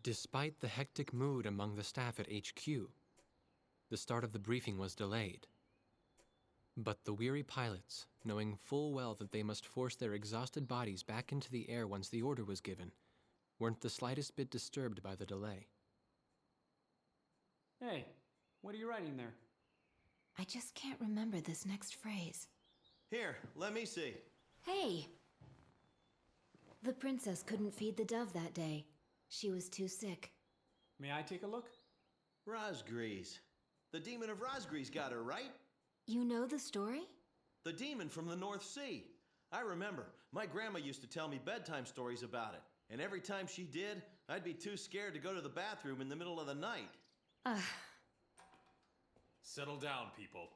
Despite the hectic mood among the staff at HQ, the start of the briefing was delayed. But the weary pilots, knowing full well that they must force their exhausted bodies back into the air once the order was given, weren't the slightest bit disturbed by the delay. Hey, what are you writing there? I just can't remember this next phrase. Here, let me see. Hey! The princess couldn't feed the dove that day. She was too sick. May I take a look? Razgriz. The demon of Razgriz got her, right? You know the story? The demon from the North Sea. I remember. My grandma used to tell me bedtime stories about it. And every time she did, I'd be too scared to go to the bathroom in the middle of the night. Settle down, people.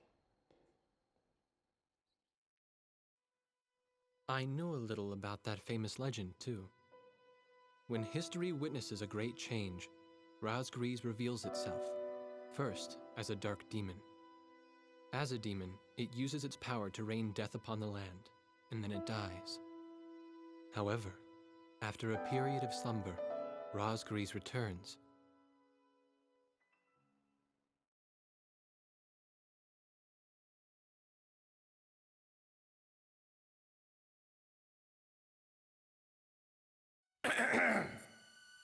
I know a little about that famous legend, too. When history witnesses a great change, Razgriz reveals itself, first as a dark demon. As a demon, it uses its power to rain death upon the land, and then it dies. However, after a period of slumber, Razgriz returns.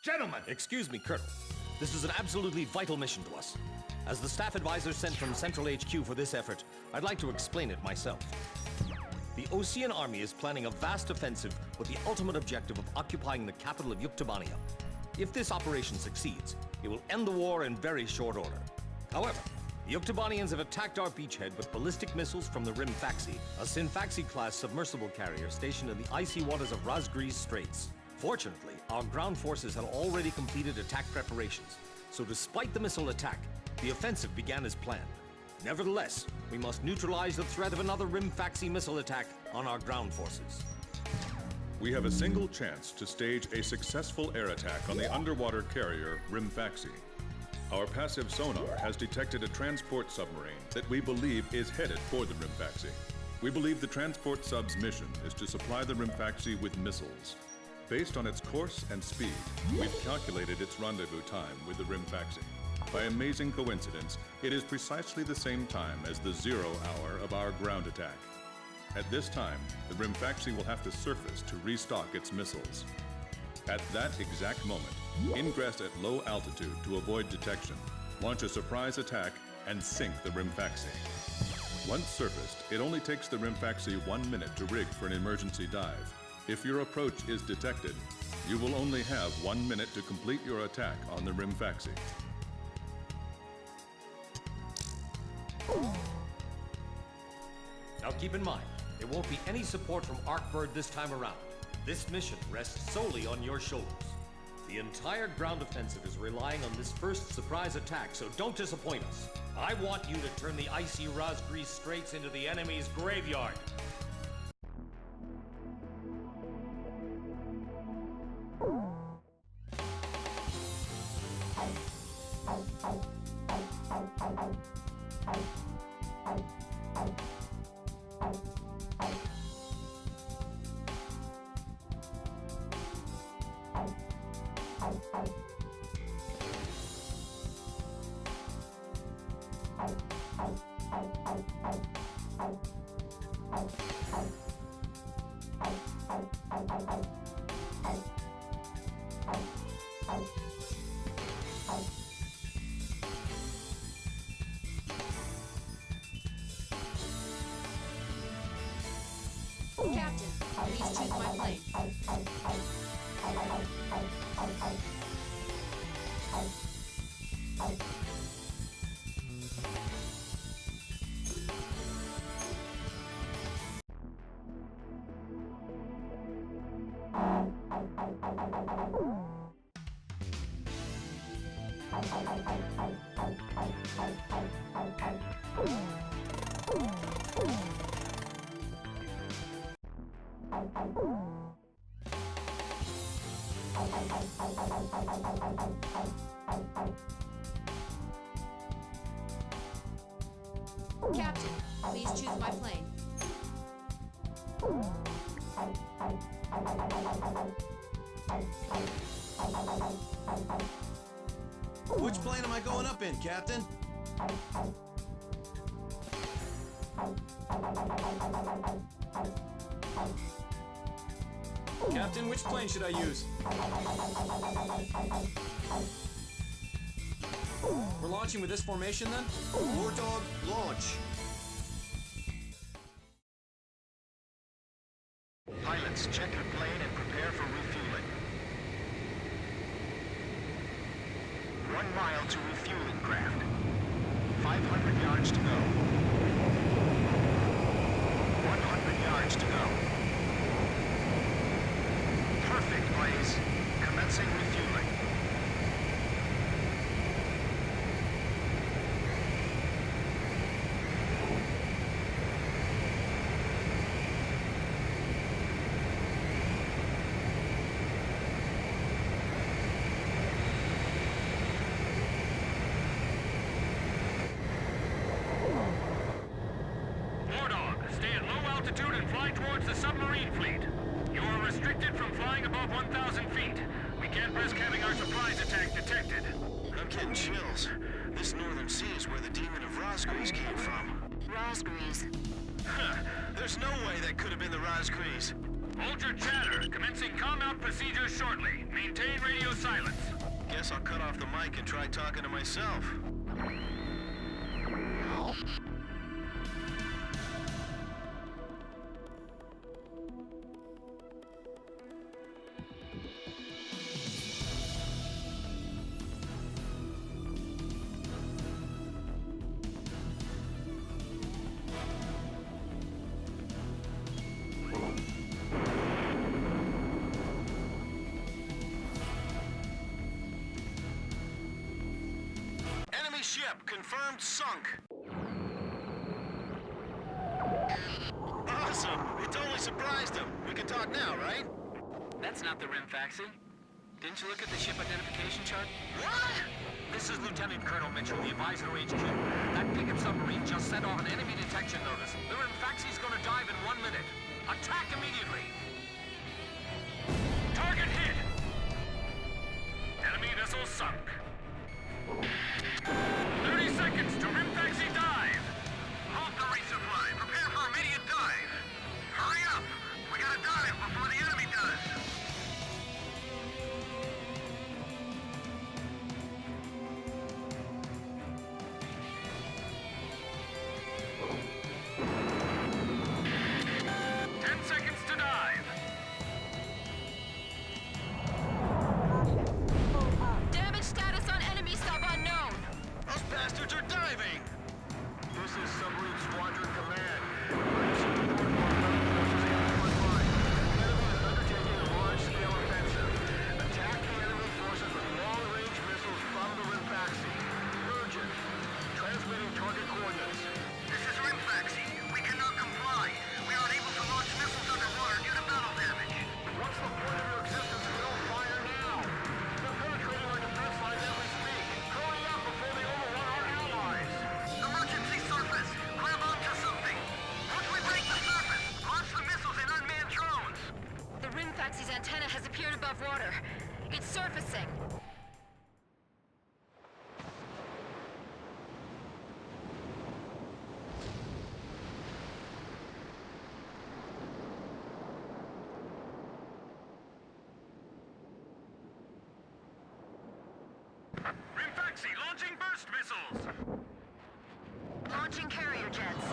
Gentlemen! Excuse me, Colonel. This is an absolutely vital mission to us. As the staff advisor sent from Central HQ for this effort, I'd like to explain it myself. The Osean army is planning a vast offensive with the ultimate objective of occupying the capital of Yuktobania. If this operation succeeds, it will end the war in very short order. However, the Yuktobanians have attacked our beachhead with ballistic missiles from the Rimfaxi, a Sinfaxi-class submersible carrier stationed in the icy waters of Razgriz Straits. Fortunately, our ground forces had already completed attack preparations, so despite the missile attack, the offensive began as planned. Nevertheless, we must neutralize the threat of another Rimfaxi missile attack on our ground forces. We have a single chance to stage a successful air attack on the underwater carrier Rimfaxi. Our passive sonar has detected a transport submarine that we believe is headed for the Rimfaxi. We believe the transport sub's mission is to supply the Rimfaxi with missiles. Based on its course and speed, we've calculated its rendezvous time with the Rimfaxi. By amazing coincidence, it is precisely the same time as the 0 hour of our ground attack. At this time, the Rimfaxi will have to surface to restock its missiles. At that exact moment, ingress at low altitude to avoid detection, launch a surprise attack, and sink the Rimfaxi. Once surfaced, it only takes the Rimfaxi 1 minute to rig for an emergency dive. If your approach is detected, you will only have 1 minute to complete your attack on the Rimfaxi. Now keep in mind, there won't be any support from Arkbird this time around. This mission rests solely on your shoulders. The entire ground offensive is relying on this first surprise attack, so don't disappoint us. I want you to turn the icy Razgriz Straits into the enemy's graveyard. Captain, please choose my plane. Captain, please choose my plane. Which plane am I going up in, Captain? Captain, which plane should I use? We're launching with this formation then? War Dog, launch. Pilots, check your plane and prepare for refueling. 1 mile to refueling craft. 500 yards to go. 100 yards to go. Perfect, Blaze. Commencing refueling. This northern sea is where the demon of Razgriz came from. Razgriz. There's no way that could have been the Razgriz. Hold your chatter. Commencing calm-out procedures shortly. Maintain radio silence. Guess I'll cut off the mic and try talking to myself. Ship confirmed sunk. Awesome! It totally surprised him. We can talk now, right? That's not the Rimfaxi. Didn't you look at the ship identification chart? What? This is Lieutenant Colonel Mitchell, the advisor to HQ. That picket submarine just sent off an enemy detection notice. The Rimfaxi's gonna dive in 1 minute. Attack immediately! Target hit! Enemy vessel sunk. 30 seconds to Rimfaxi dive! Halt the resupply. Prepare for immediate dive. Hurry up! We gotta dive before the enemy does. Rimfaxi launching burst missiles! Launching carrier jets.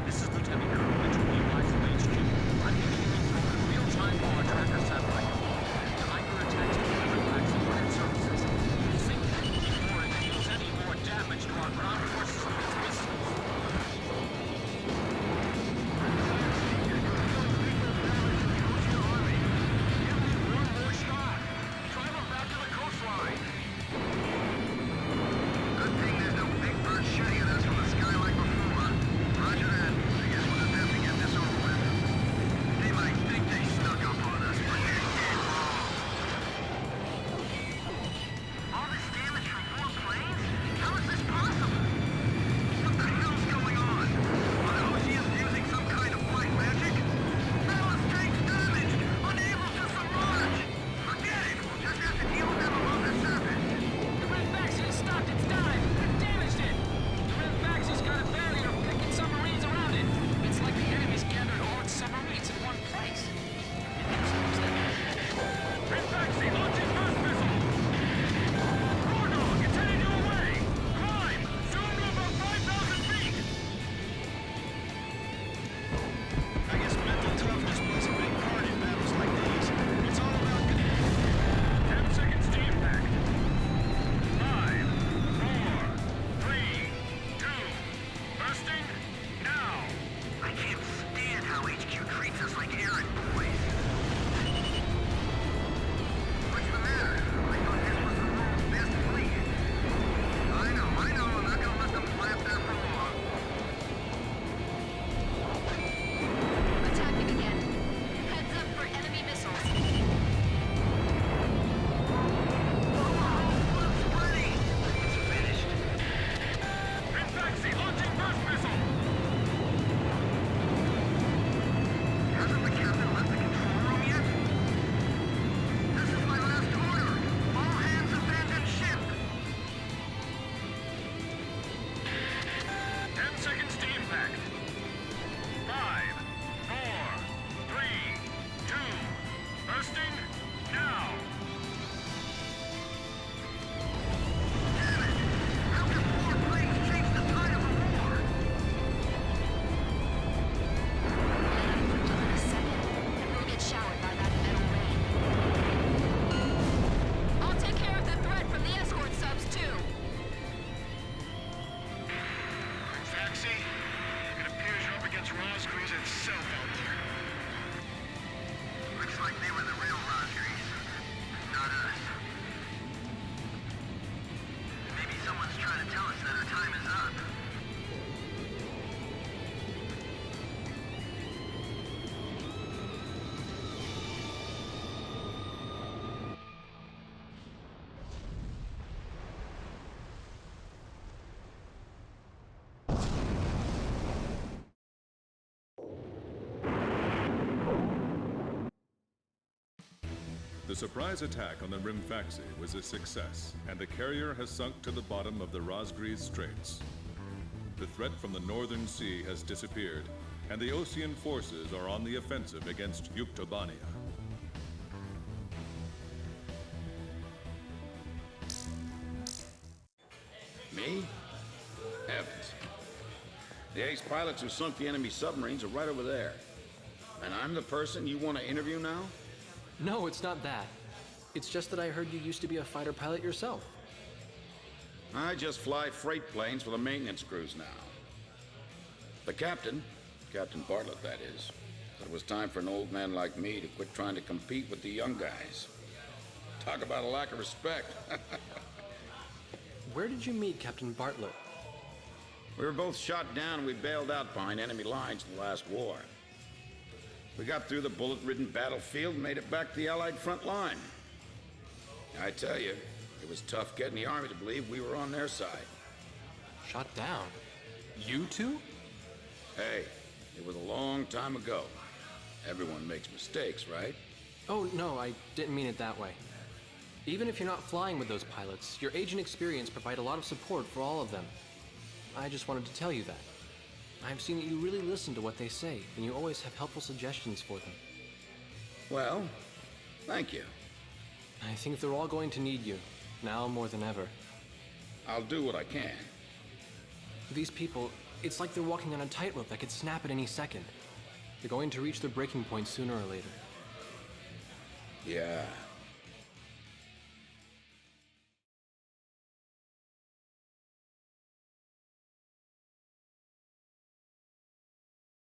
This is Lieutenant Colonel Mitchell, the advisor to HQ. I'm giving you real-time power tracker satellite. The surprise attack on the Rimfaxi was a success, and the carrier has sunk to the bottom of the Razgriz Straits. The threat from the northern sea has disappeared, and the Osean forces are on the offensive against Yuktobania. Me? Heavens. The ace pilots who sunk the enemy submarines are right over there. And I'm the person you want to interview now? No, it's not that. It's just that I heard you used to be a fighter pilot yourself. I just fly freight planes for the maintenance crews now. The captain, Captain Bartlett that is, said it was time for an old man like me to quit trying to compete with the young guys. Talk about a lack of respect. Where did you meet Captain Bartlett? We were both shot down and we bailed out behind enemy lines in the last war. We got through the bullet-ridden battlefield and made it back to the Allied front line. I tell you, it was tough getting the Army to believe we were on their side. Shot down? You two? Hey, it was a long time ago. Everyone makes mistakes, right? Oh, no, I didn't mean it that way. Even if you're not flying with those pilots, your age and experience provide a lot of support for all of them. I just wanted to tell you that. I've seen that you really listen to what they say, and you always have helpful suggestions for them. Well, thank you. I think they're all going to need you, now more than ever. I'll do what I can. These people, it's like they're walking on a tightrope that could snap at any second. They're going to reach their breaking point sooner or later. Yeah,